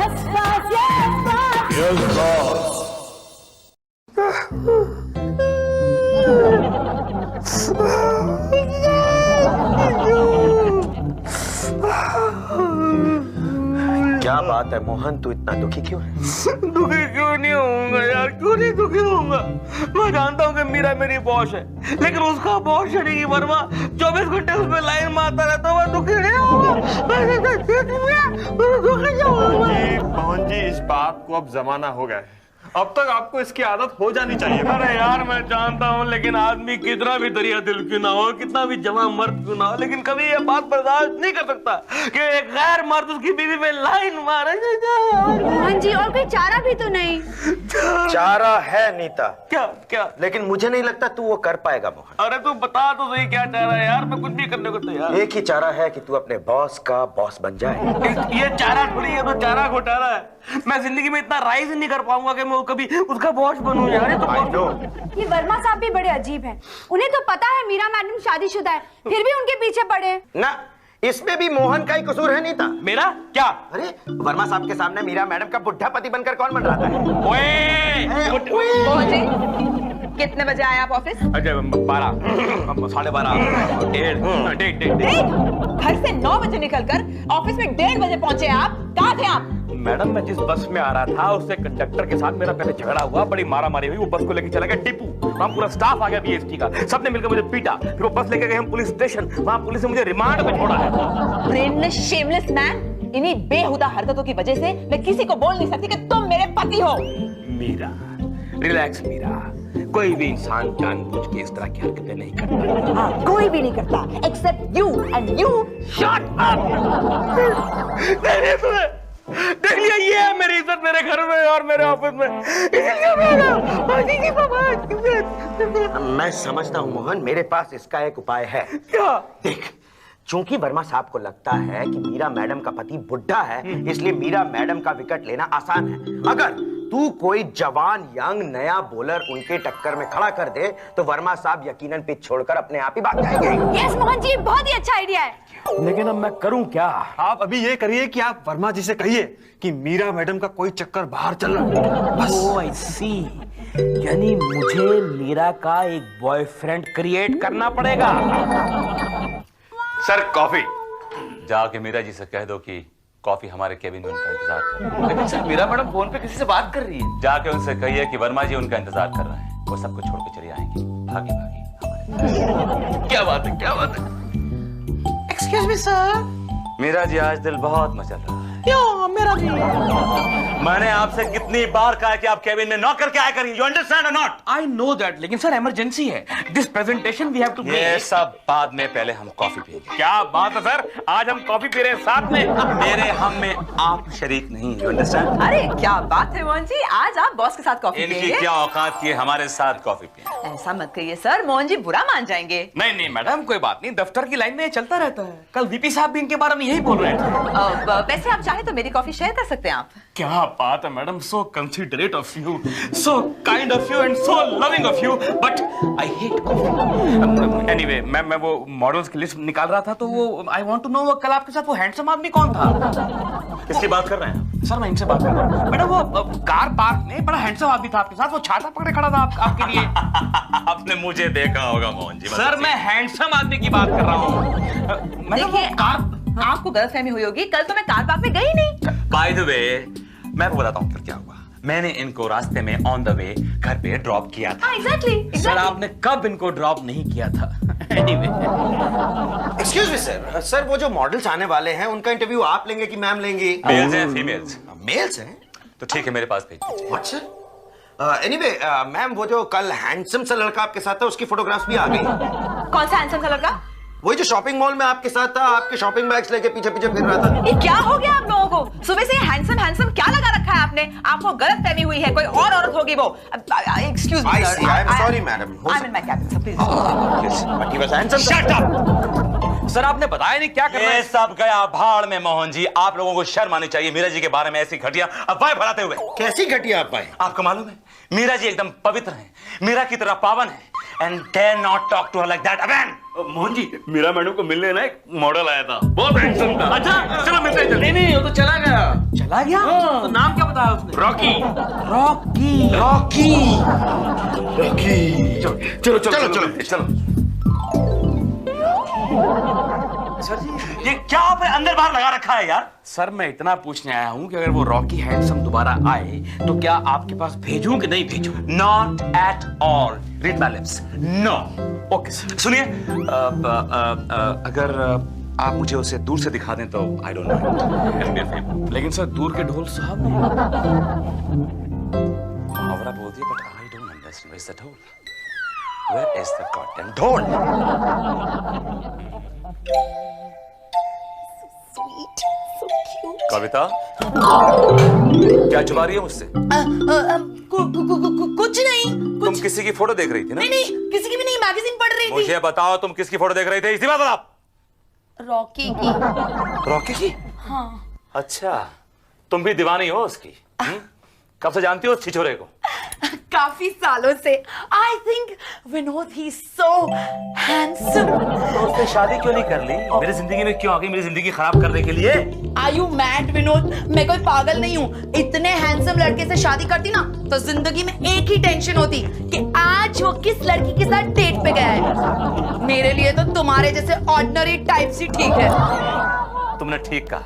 Yes, boss. Yes, boss. Yes, boss. क्या बात है मोहन, तू इतना दुखी क्यों है? दुखी क्यों नहीं होऊंगा यार, क्यों नहीं दुखी होऊंगा? मैं जानता हूँ कि मीरा मेरी बॉस है, लेकिन उसका बॉस शरीकी वर्मा 24 घंटे उसमें लाइन मारता रहता, मैं दुखी नहीं होऊंगा। मोहन जी, इस बात को अब जमाना हो गया है, अब तक आपको इसकी आदत हो जानी चाहिए। अरे यार मैं जानता हूँ, लेकिन आदमी कितना भी दरिया दिल क्यों ना हो, कितना भी जवां मर्द क्यों ना हो, लेकिन कभी ये बात बर्दाश्त नहीं कर सकता कि एक गैर मर्द उसकी बीवी पे लाइन मारे। मोहन जी, और कोई चारा भी तो नहीं? चारा है नीता। क्या क्या? लेकिन मुझे नहीं लगता तू वो कर पाएगा मोहन। अरे तू बता तो सही क्या चाह रहा है यार, मैं कुछ भी करने को तैयार। एक ही चारा है कि तू अपने बॉस का बॉस बन जाए। ये चारा थोड़ी है, तो चारा घोटाला है। मैं जिंदगी में इतना राइज नहीं कर पाऊंगा कि मैं कभी उसका बॉस बनूं यार। ये वर्मा साहब भी बड़े अजीब हैं। उन्हें तो पता है मीरा मैडम शादीशुदा है, फिर भी उनके पीछे पड़े ना। इसमें भी मोहन का ही कसूर है नीता। मेरा क्या? अरे वर्मा साहब के सामने मीरा मैडम का बुढ़ा पति बनकर कौन बन रहा है? कितने बजे आए आप ऑफिस? 12, 12:30, डेढ़। घर से 9 बजे निकलकर ऑफिस में 1:30 बजे पहुंचे आप। कहाँ थे आप? मैडम मैं जिस बस में आ रहा था उससे कंडक्टर के साथ मेरा पहले झगड़ा हुआ, बड़ी मारामारी हुई, वो बस को लेकर चला गया डिपू। वहाँ पूरा स्टाफ आ गया बीएसटी का, सबने मिलकर मुझे पीटा, फिर वो बस लेकर गए हम पुलिस स्टेशन, वहाँ पुलिस ने मुझे रिमांड पे छोड़ा है। ब्रेनलेस शेमलेस मैन, इन्हीं बेहुदा हरकतों की वजह से मैं किसी को बोल नहीं सकती कि तुम मेरे पति हो। मीरा, रिलैक्स मीरा, कोई भी इंसान जानबूझ के इस तरह की हरकतें नहीं करता। हाँ, कोई भी नहीं करता except you and you. Shut up. देख लिया, ये है मेरी इज्जत मेरे घर में और मेरे ऑफिस में। मैं समझता हूँ मोहन, मेरे पास इसका एक उपाय है। क्या? देख, चूंकि वर्मा साहब को लगता है कि मीरा मैडम का पति बुढ़ा है, इसलिए मीरा मैडम का विकेट लेना आसान है। अगर तू कोई जवान यंग नया बॉलर उनके टक्कर में खड़ा कर दे तो वर्मा साहब यकीनन पिच छोड़कर अपने आप ही भाग जाएंगे। यस मोहन जी, बहुत ही अच्छा आइडिया है। लेकिन अब मैं करूं क्या? आप अभी ये करिए कि आप वर्मा जी से कहिए कि मीरा मैडम का कोई चक्कर बाहर चल रहा है, बस। ओह आई सी, यानी मुझे मीरा का एक बॉयफ्रेंड क्रिएट करना पड़ेगा। Sir coffee. जाके मीरा जी से कह दो कि कॉफी हमारे केबिन में उनका इंतजार कर रहे हैं। लेकिन सर मीरा मैडम फोन पे किसी से बात कर रही है। जाके उनसे कहिए कि वर्मा जी उनका इंतजार कर रहे हैं, वो सबको छोड़ के चली आएंगी भागी भागी। क्या बात है, क्या बात है? Excuse me sir. Meera ji आज दिल बहुत मचल रहा है। क्यों? मेरा भी। मैंने आपसे कितनी बार कहा कि आप केबिन में नौकर क्या आया करिए, यू अंडरस्टैंड और नॉट? आई नो दैट, लेकिन सर इमरजेंसी है, this presentation we have to make. ये सब बाद में, पहले हम कॉफी पिएंगे। क्या बात है सर, आज हम कॉफी पी रहे हैं साथ में। मेरे हम में आप शरीक नहीं, यू अंडरस्टैंड? अरे क्या बात है मोहन जी, आज आप बॉस के साथ कॉफी इनकी पिएंगे? क्या औकात की हमारे साथ कॉफी पिए। ऐसा मत कहिए सर, मोहन जी बुरा मान जाएंगे। नहीं नहीं मैडम, कोई बात नहीं, दफ्तर की लाइन में ये चलता रहता है। कल वीपी साहब भी इनके बारे में यही बोल रहे थे। वैसे आप चाहे तो मेरी कॉफी शेयर कर सकते हैं आप। क्या बात है madam, so considerate of you, so kind of you and so loving of you, but I hate coffee. Anyway, मैं वो मॉडल्स की लिस्ट निकाल रहा था, तो वो आई वांट टू नो, वो कल आपके साथ वो हैंडसम आदमी कौन था? किसकी बात कर रहे हैं? सर मैं इनसे बात कर रहा हूँ। मैडम वो कार पार्क में बड़ा हैंडसम आदमी था आपके साथ, वो छाता पकड़े खड़ा था आपके लिए। आपने मुझे देखा होगा मोहन जी। सर मैं हैंडसम आदमी की बात कर रहा हूँ। देखिए आपको गलतफहमी हुई होगी, कल तो मैं कार पार्क में गई नहीं। बाय द वे, मैं आपको बताता हूँ फिर क्या हुआ। मैंने इनको रास्ते में ऑन द वे घर पे ड्रॉप किया था। एग्जैक्टली। सर आपने कब इनको ड्रॉप नहीं किया था? Anyway, excuse me sir, sir वो जो मॉडल्स आने वाले हैं उनका इंटरव्यू आप लेंगे कि मैम लेंगी? मेल्स हैं फीमेल्स? मेल्स हैं तो ठीक है, मेरे पास भेज दीजिए। अच्छा, एनीवे मैम, वो जो कल हैंडसम सा लड़का आपके साथ था उसकी फोटोग्राफ्स भी आ गई। कौन सा हैंडसम सा लड़का? वही जो शॉपिंग मॉल में आपके साथ था, आपके शॉपिंग बैग्स लेके पीछे पीछे फिर रहा था। ये क्या हो गया आप लोगों को? सुबह से हैंडसम हैंडसम क्या लगा रखा है आपने? आपको गलतफहमी हुई है, कोई और औरत होगी वो। Excuse me sir, I am sorry madam. I am in my cabin sir, please. But he was handsome. Shut up! Sir आपने बताया नहीं क्या करना ये है। सब गया भाड़ में मोहन जी। आप लोगों को शर्म आनी चाहिए मीरा जी के बारे में ऐसी घटिया अफवाह फैलाते हुए। कैसी घटिया अफवाह? आपको मालूम है मीरा जी एकदम पवित्र हैं, मीरा की तरह पावन है, and dare not talk to her like that. अबेन मोहन जी, मीरा मैडम को मिलने ना एक मॉडल आया था, बहुत हैंडसम था। अच्छा चलो मिलते हैं। नहीं नहीं, वो तो चला गया। चला गया? तो नाम क्या बताया उसने? रॉकी। रॉकी। रॉकी। रॉकी। चलो चलो चलो चलो। सर जी, ये क्या आपने अंदर बाहर लगा रखा है यार? सर मैं इतना पूछने आया हूँ कि अगर वो रॉकी हैंडसम दोबारा आए तो क्या आपके पास भेजूं कि नहीं भेजूं? Not at all. Read my lips. No. Okay sir. सुनिए, अगर आप मुझे उसे दूर से दिखा दें तो I don't know. लेकिन सर दूर के ढोल साहब ने मुहावरा बोल दिया, but I don't understand. Where's the ढोल? Where is the goddamn ढोल? Sweet, so cute. कविता, क्या छुपा रही है मुझसे? कुछ नहीं। तुम किसी की फोटो देख रही थी ना? नहीं, किसी की भी नहीं, मैगजीन पढ़ रही थी। मुझे बताओ तुम किसकी फोटो देख रही थी? इसी बात आप। रॉकी की। रॉकी की? हाँ। अच्छा, तुम भी दीवानी हो उसकी? कब से जानती हो उस छिछोरे को? काफी सालों से। I think Vinod he is so handsome. तो उसने शादी क्यों नहीं कर ली? मेरी जिंदगी में क्यों आ गई, मेरी जिंदगी खराब करने के लिए? Are you mad Vinod? मैं कोई पागल नहीं हूँ। इतने हैंडसम लड़के से शादी करती ना तो जिंदगी में एक ही टेंशन होती कि आज वो किस लड़की के साथ डेट पे गया है। मेरे लिए तो तुम्हारे जैसे ऑर्डिनरी टाइप ही ठीक है। तुमने ठीक कहा,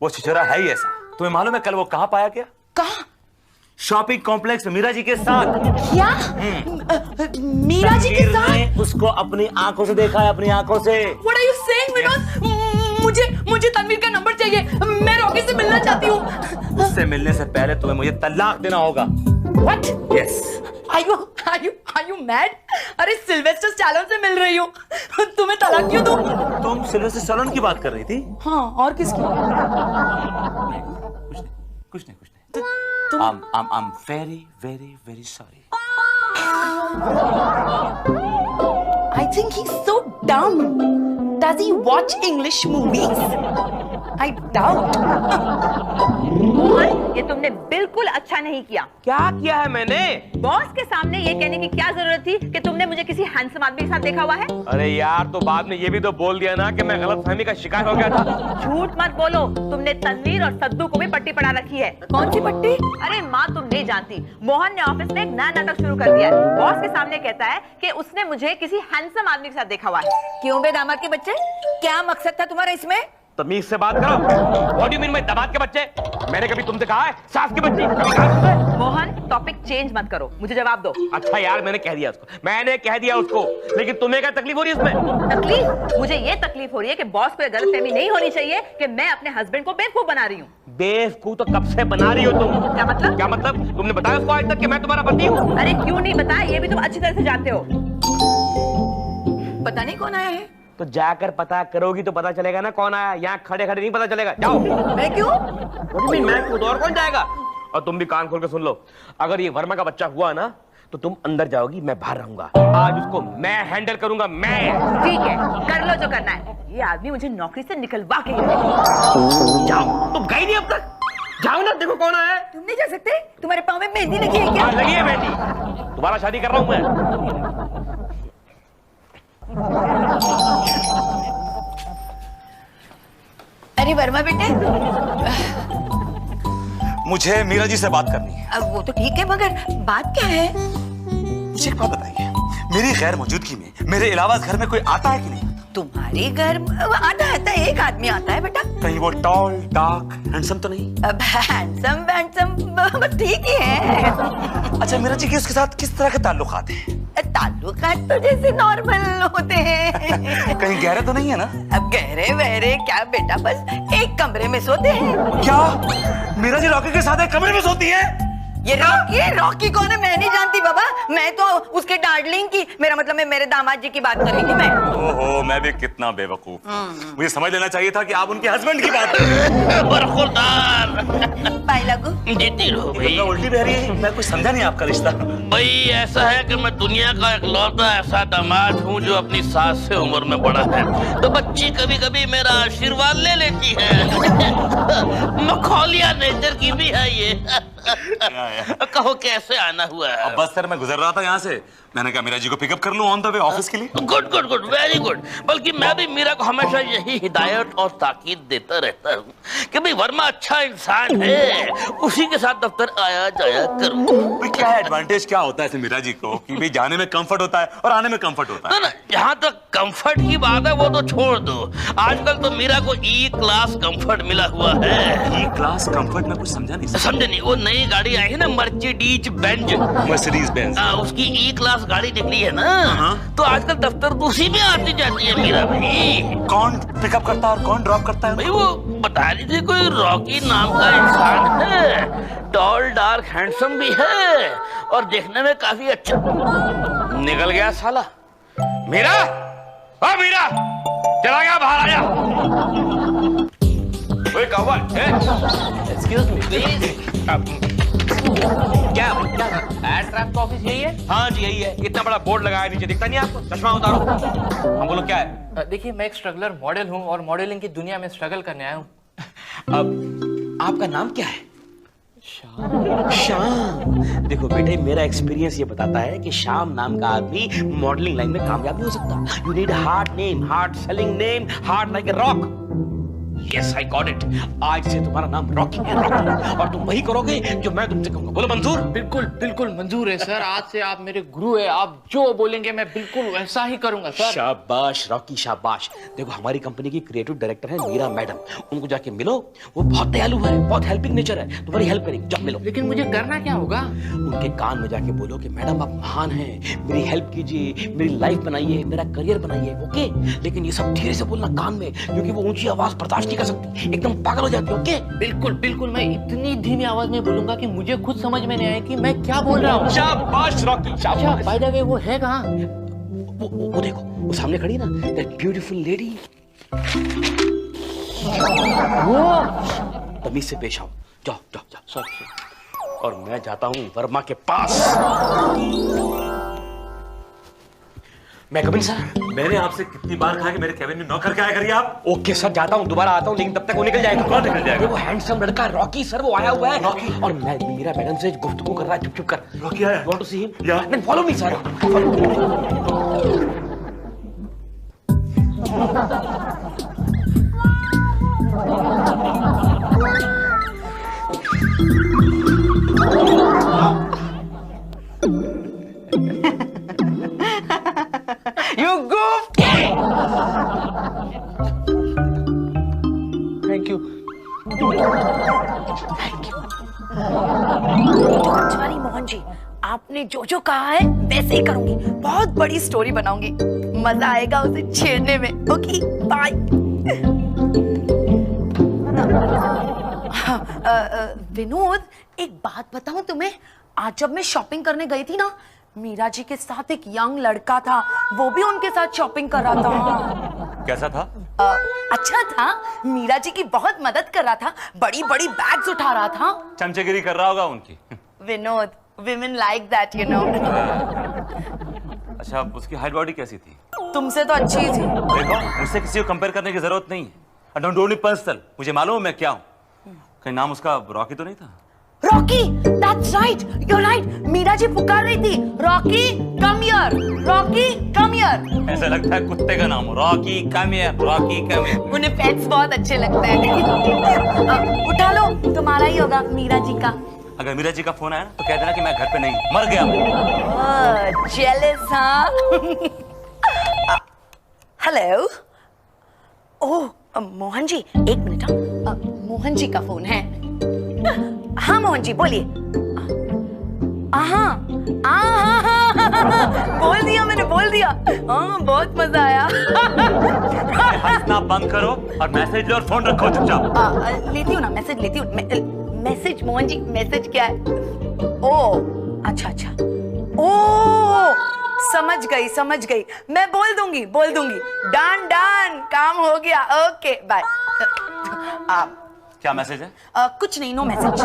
वो छिछोरा है ही ऐसा। तुम्हें मालूम है कल वो कहाँ पाया गया? कहाँ? शॉपिंग कॉम्प्लेक्स में मीरा जी के साथ। क्या? मीरा जी के साथ? उसको अपनी आंखों से देखा है, अपनी आंखों से। What are you saying Vinod? मुझे तनवीर का नंबर चाहिए। मैं रॉकी से मिलना चाहती हूँ। उससे मिलने से पहले तुम्हें मुझे तलाक देना होगा। What? Yes. Are you mad? अरे सिल्वेस्टर स्टैलोन से मिल रही हूँ। तुम्हें तलाक क्यों दूँ? तुम सिल्वेस्टर स्टैलोन की बात कर रही थी? हाँ, और किसकी? कुछ नहीं। I'm very, very, very sorry. I think he's so dumb. Does he watch English movies? I doubt. Mohan, ये तुमने बिल्कुल अच्छा नहीं किया। क्या किया है मैंने? बॉस के सामने ये कहने की क्या जरूरत थी कि तुमने मुझे किसी हैंडसम आदमी के साथ देखा हुआ है? अरे यार, तो बाद में ये भी तो बोल दिया ना कि मैं गलतफहमी का शिकार हो गया था। झूठ मत बोलो, तुमने तनवीर और सद्दू को भी पट्टी पढ़ा रखी है। कौन सी पट्टी? अरे माँ, तुम नहीं जानती, मोहन ने ऑफिस में एक नया नाटक शुरू कर दिया है। बॉस के सामने कहता है कि उसने मुझे किसी हैंडसम आदमी के साथ देखा हुआ है। क्यों बे दामाद के बच्चे? क्या मकसद था तुम्हारा इसमें? तमीज से बात करो। What do you mean मैं दामाद के बच्चे? मैंने कभी तुमसे कहा है सास की बच्ची? कभी कहा तुमसे? मोहन, टॉपिक चेंज मत करो, मुझे जवाब दो। अच्छा यार, मैंने कह दिया उसको, लेकिन तुम्हें क्या तकलीफ हो रही है इसमें? तकलीफ? मुझे ये तकलीफ हो रही है कि बॉस को ये गलतफहमी नहीं होनी चाहिए कि मैं अपने हस्बैंड को बेवकूफ बना रही हूँ। बेवकूफ तो कब से बना रही हो तुम? क्या मतलब? क्या मतलब? तुमने बताया उसको आज तक कि मैं तुम्हारा पति हूँ? अरे क्यों नहीं बताया, ये भी तुम अच्छी तरह से जानते हो। पता नहीं कौन आया है। तो जाकर पता करोगी तो पता चलेगा ना कौन आया। यहाँ खड़े खड़े नहीं पता चलेगा। जाओ। मैं क्यों? मैं खुद, और कौन जाएगा? और तुम भी कान खोल के सुन लो, अगर ये वर्मा का बच्चा हुआ ना तो तुम अंदर जाओगी, मैं बाहर रहूंगा। आज उसको मैं हैंडल करूंगा, मैं। ठीक है, कर लो जो करना है। ये आदमी मुझे नौकरी से निकलवा के ही जाओ। तुम गई नहीं अब तक? जाओ ना, देखो कौन आया है। तुम नहीं जा सकते? तुम्हारे पाँव में मेहंदी लगी है क्या? हाँ, लगी है मेहंदी। दोबारा शादी कर रहा हूँ मैं। अरे वर्मा बेटे, मुझे मीरा जी से बात करनी है। अब वो तो ठीक है, मगर बात क्या है? मुझे एक बात बताइए, मेरी गैर मौजूदगी में मेरे अलावा घर में कोई आता है कि नहीं? तुम्हारे घर आता है, एक आदमी आता है बेटा। कहीं वो टॉल, डार्क, हैंडसम तो नहीं? अब हैंडसम ठीक ही है। अच्छा, मीरा जी के उसके साथ किस तरह के ताल्लुकात हैं? ताल्लुकात तो जैसे नॉर्मल होते हैं। कहीं गहरे तो नहीं है ना? अब गहरे वहरे क्या बेटा, बस एक कमरे में सोते हैं। क्या मीरा जी रॉकी के साथ एक कमरे में सोती है? ये रॉकी कौन है? मैं नहीं जानती बाबा, मैं तो उसके डार्लिंग की, मेरा मतलब मैं मेरे दामाद जी की बात कर रही थी मैं। ओहो, मैं भी कितना बेवकूफ। मुझे समझ लेना चाहिए था कि आप उनके हस्बैंड की बात कर रहे हैं। बाय लगू। जीती रहो भाई। उल्टी बह रही है, मैं कुछ समझा नहीं आपका रिश्ता। भाई ऐसा है कि मैं दुनिया का इकलौता ऐसा दामाद हूँ जो अपनी सास से उम्र में बड़ा है, तो बच्ची कभी कभी मेरा आशीर्वाद ले लेती है। मखौलिया नेचर की भी है ये। कहो कैसे आना हुआ है? बस सर, मैं गुजर रहा था यहाँ से, मैंने कहा मीरा जी को पिकअप कर लूं ऑन द वे ऑफिस के लिए। Good good good, very good. बल्कि मैं भी मीरा को हमेशा यही हिदायत और ताकीद देता रहता हूँ कि भाई वर्मा अच्छा इंसान है, उसी के साथ दफ्तर आया जाया करो। भाई क्या एडवांटेज क्या होता है मीरा जी को कि भाई जाने में कंफर्ट होता है और आने में कंफर्ट होता है। ना जहाँ तक कंफर्ट की बात है वो तो छोड़ दो, आजकल तो मीरा को ई क्लास कंफर्ट मिला हुआ है। ई क्लास कंफर्ट में कुछ समझा नहीं। समझे नहीं? वो नई गाड़ी आई है ना, मर्सिडीज बेंज। मर्सिडीज बेंज, उसकी ई क्लास गाड़ी निकली है ना, तो आजकल दफ्तर दूसरी में आती जाती है मीरा भाई। कौन पिकअप करता है और कौन ड्रॉप करता है? भाई वो बता रही थी, कोई रॉकी नाम का इंसान है, टॉल डार्क हैंडसम भी है और देखने में काफी अच्छा। निकल गया साला। मीरा, ओ मीरा, चला गया, बाहर आ जा। ओए कौन? Excuse me please. क्या एड ट्रैप का ऑफिस यही है? हाँ जी यही है। इतना बड़ा बोर्ड लगाया है, नीचे दिखता नहीं आपको? चश्मा उतारो। हाँ बोलो क्या है? देखिए मैं एक स्ट्रगलर मॉडल हूँ और मॉडलिंग की दुनिया में स्ट्रगल करने आया हूँ। अब आपका नाम क्या है? श्याम। देखो बेटे, मेरा एक्सपीरियंस ये बताता है कि श्याम नाम का आदमी मॉडलिंग लाइन में कामयाब नहीं हो सकता। You need hard name, hard selling name, hard like a rock. Yes I got it. आज से तुम्हारा नाम रॉकी है, रॉकी, और तुम वही करोगे जो मैं तुमसे कहूंगा। बोलो मंजूर? बिल्कुल बिल्कुल मंजूर है सर। आज से आप मेरे गुरु है, आप जो बोलेंगे मैं बिल्कुल वैसा ही करूंगा सर। शाबाश रॉकी शाबाश। देखो हमारी कंपनी की क्रिएटिव डायरेक्टर है मीरा मैडम, उनको जाके मिलो। वो बहुत दयालु है, बहुत हेल्पिंग नेचर है, तुम्हारी हेल्प करेंगे। जब मिलो। लेकिन मुझे करना क्या होगा? उनके कान में जाके बोलो कि मैडम आप महान हैं, मेरी हेल्प कीजिए, मेरी लाइफ बनाइए, मेरा करियर बनाइए। ओके? लेकिन ये सब धीरे से बोलना कान में, क्योंकि वो ऊंची आवाज बर्दाश्त नहीं कर सकती, एकदम पागल हो जाती है। ओके? बिल्कुल बिल्कुल, मैं इतनी धीमी आवाज में बोलूंगा कि मुझे खुद समझ में नहीं आए कि मैं क्या बोल रहा हूँ। शाबाश रॉकी शाबाश। बाय द वे वो है कहाँ? वो देखो, वो सामने खड़ी ना, दैट ब्यूटीफुल लेडी। वो तमीज से पेश आओ। जाओ जाओ जाओ। सॉरी। और मैं जाता हूँ वर्मा के पास। मैं कबिन सर। मैंने आपसे कितनी बार कहा कि मेरे कैबिन में नौकर क्या करिए आप? ओके सर, जाता हूँ, दोबारा आता हूँ, लेकिन तब तक वो निकल जाएगा। कौन निकल जाएगा? वो हैंडसम लड़का रॉकी सर, वो आया हुआ है। रॉकी? और मैं मीरा मैडम से गुफ्तगू कर रहा है। चुप चुप कर। रॉकी आया? Want to see him? Yeah? Then follow me sir. You goof! Thank you. पंचवारी मोहन जी, आपने जो जो कहा है वैसे ही करूंगी। बहुत बड़ी स्टोरी बनाऊंगी, मजा आएगा उसे छेड़ने में। Okay bye. विनोद, एक बात बताऊं तुम्हें, आज जब मैं शॉपिंग करने गई थी ना, मीरा जी के साथ एक यंग लड़का था, वो भी उनके साथ शॉपिंग कर रहा था। कैसा था? अच्छा था, मीरा जी की बहुत मदद कर रहा था, बड़ी बड़ी बैग्स उठा रहा था। चमचेगिरी कर रहा होगा उनकी। Vinod, women like that, you know. अच्छा, उसकी हाइट बॉडी कैसी थी? तुमसे तो अच्छी थी। देखो, मुझसे किसी को कंपेयर करने की जरूरत नहीं है। डोंट बी पर्सनल, मुझे मालूम है मैं क्या हूँ। कहीं नाम उसका रॉकी तो नहीं था? Rocky, that's right, you're right. Meera ji पुकार रही थी, Rocky come here, Rocky come here. ऐसा लगता है कुत्ते का नाम हो, Rocky come here, Rocky come here. उन्हें पेट्स बहुत अच्छे लगते हैं। उठा लो, तुम्हारा ही होगा, मीरा जी का। अगर मीरा जी का फोन आया ना तो कह देना कि मैं घर पे नहीं, मर गया। जेलस हाँ। हेलो। ओह मोहन जी, एक मिनट। मोहन जी का फोन है। हाँ मोहन जी बोलिए। हाँ बोल दिया मैंने, बोल दिया। हाँ बहुत मजा आया। हंसना बंद करो और मैसेज लो और फोन रखो चुपचाप। लेती हूँ ना, मैसेज लेती हूँ। मैसेज मोहन जी, मैसेज क्या है? ओ अच्छा अच्छा, ओ समझ गई समझ गई, मैं बोल दूंगी बोल दूंगी। डन डन, काम हो गया। Okay bye. क्या मैसेज है? कुछ नहीं, नो मैसेज।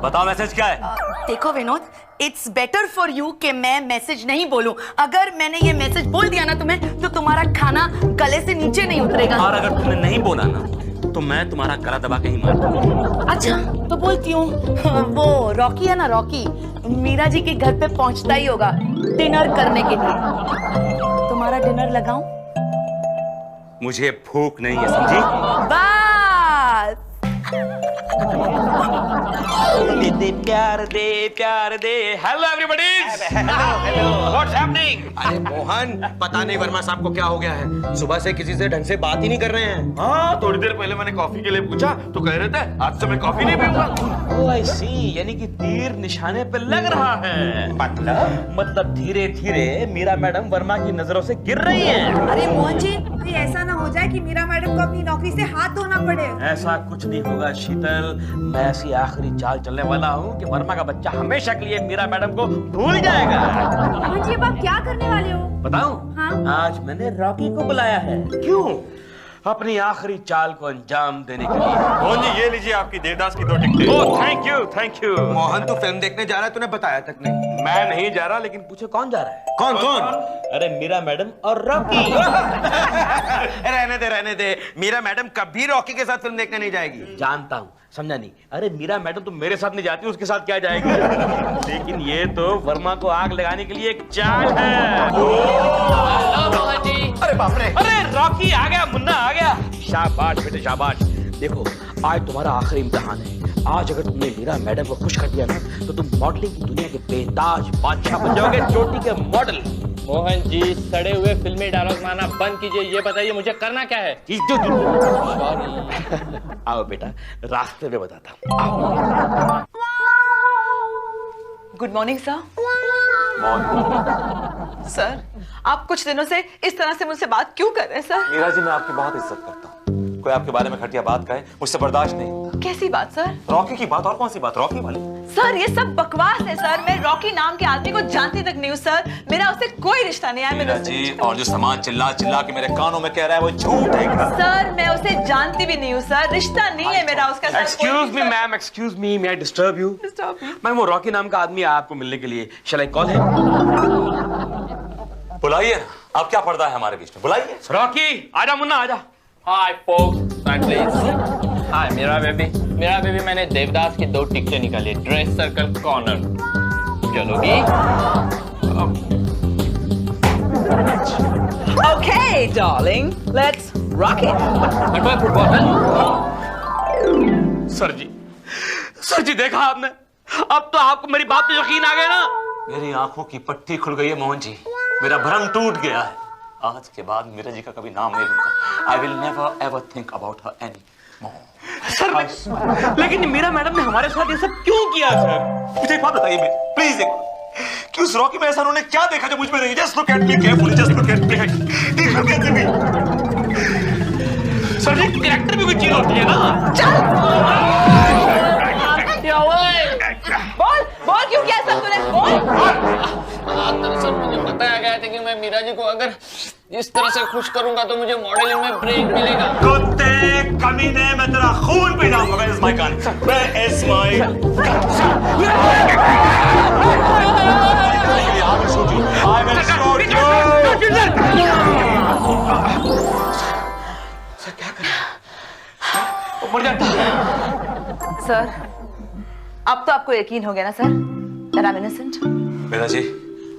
बताओ मैसेज क्या है? देखो Vinod, it's better for you कि मैं मैसेज नहीं बोलूं। अगर मैंने ये मैसेज बोल दिया ना तुम्हें, तो तुम्हारा खाना गले से नीचे नहीं उतरेगा। और अगर तुमने नहीं बोला ना तो मैं तुम्हारा गला दबा के ही मार दूंगा। अच्छा तो बोलती हूँ। वो रॉकी है ना, रॉकी, मीरा जी के घर पे पहुंचता ही होगा डिनर करने के लिए। तुम्हारा डिनर लगाऊं? मुझे भूख नहीं है, समझी? बस दे प्यार दे। Hello everybody. What's happening? अरे मोहन, पता नहीं वर्मा साहब को क्या हो गया है, सुबह से किसी से ढंग से बात ही नहीं कर रहे हैं। हाँ, थोड़ी देर पहले मैंने कॉफी के लिए पूछा तो कह रहे थे आज से मैं कॉफी नहीं पीऊंगा। ओह आई सी, यानी कि तीर निशाने पे लग रहा है। मतलब धीरे धीरे मीरा मैडम वर्मा की नजरों से गिर रही हैं। अरे मोहन जी, कहीं ऐसा ना हो जाए कि मीरा मैडम को अपनी नौकरी से हाथ धोना पड़े। ऐसा कुछ नहीं होगा शीतल, मैं ऐसी आखिरी चाल चलने वाला हूँ कि वर्मा का बच्चा हमेशा के लिए मीरा मैडम को भूल जाएगा। मोहन जी, अब आप क्या करने वाले हो? बताऊं? हाँ? आज मैंने रॉकी को बुलाया है। क्यों? अपनी आखिरी चाल को अंजाम देने के लिए। मोहन जी, ये लीजिए आपकी देवदास की 2 टिकटें। Oh thank you. मोहन, तू फिल्म देखने जा रहा है, तूने बताया तक नहीं। मैं नहीं जा रहा, लेकिन पूछे कौन जा रहा है? कौन? अरे मीरा मैडम और रॉकी। रहने दे, मीरा मैडम कभी रॉकी के साथ फिल्म देखने नहीं जाएगी। जानता हूँ, समझा नहीं। अरे मीरा मैडम तो मेरे साथ नहीं जाती, उसके साथ क्या जाएगी? लेकिन ये तो वर्मा को आग लगाने के लिए एक चाल है। अरे बाप रे! अरे रॉकी आ गया, मुन्ना आ गया। शाबाश बेटे शाबाश। देखो, आज तुम्हारा आखिरी इम्तिहान है। आज अगर तुमने मीरा मैडम को खुश कर दिया ना, तो तुम मॉडलिंग की दुनिया के बेताज बादशाह बन जाओगे, चोटी के मॉडल। मोहन जी, सड़े हुए फिल्मी डायलॉग मारना बंद कीजिए। ये बताइए मुझे करना क्या है? आओ बेटा, रास्ते में बताता हूँ। Good morning sir. सर, आप कुछ दिनों से इस तरह से मुझसे बात क्यों कर रहे हैं सर? मीरा जी, मैं आपकी बहुत इज्जत करता हूँ। कोई आपके बारे में घटिया बात कहे, मुझसे बर्दाश्त नहीं। कैसी बात सर? रॉकी की बात। और कौन सी बात? रॉकी वाली। सर, ये सब बकवास है सर। मैं रॉकी नाम के आदमी को जानती तक नहीं हूँ सर। मेरा उससे कोई रिश्ता नहीं है। मीरा जी, और जो समाज चिल्ला चिल्ला के मेरे कानों में कह रहा है वो झूठ है। सर, मैं उसे जानती भी नहीं हूँ सर। रिश्ता नहीं है मेरा उसका sir. Excuse me ma'am, excuse me, may I disturb you? Ma'am, वो रॉकी नाम का आदमी है आपको मिलने के लिए। शैल आई कॉल हिम? बुलाइए ना, अब क्या पर्दा है हमारे बीच में, बुलाइए। रॉकी आजा, मुन्ना आजा। Hi folks, please. Hi Meera baby, मैंने देवदास की 2 टिकटें निकाली, ड्रेस सर्कल कॉर्नर। चलोगी? Okay darling, let's rock it. Sir ji देखा आपने? अब तो आपको मेरी बात पे यकीन आ गया ना? मेरी आंखों की पट्टी खुल गई है मोहन जी, मेरा भ्रम टूट गया है। आज के बाद मीरा जी का कभी नाम नहीं लूंगा। I will never ever think about her anymore. Sir, लेकिन मीरा मैडम ने हमारे साथ ये सब क्यों किया सर? मुझे एक बात बताइए प्लीज, कि उस रॉकी में ऐसा उन्होंने क्या देखा जो मुझ में नहीं? Just look at me carefully, just look at me. Look at me. Sir ji, character भी कोई चीज होती है ना? बोल क्यों किया सब तूने? दरअसल मुझे बताया गया था कि मैं मीरा जी को अगर इस तरह से खुश करूंगा तो मुझे मॉडलिंग में ब्रेक मिलेगा। कुत्ते कमीने, मैं तेरा खून पी जाऊंगा। Where is my gun? Where is my gun? I will shoot you. I will shoot you. Sir क्या करें? मर जाता। सर, अब तो आपको यकीन हो गया ना sir that I'm innocent? Meera ji,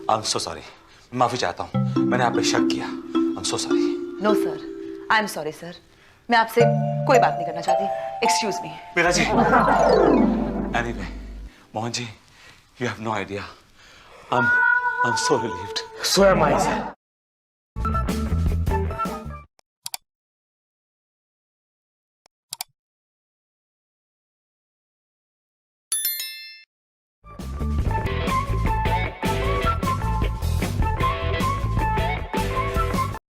I'm so sorry. माफी चाहता हूँ, मैंने आप पे शक किया। I'm so sorry. No sir, I'm sorry sir. मैं आपसे कोई बात नहीं करना चाहती। Excuse me. Meera ji, anyway, Mohan ji, you have no idea. I'm so relieved. So am I, sir.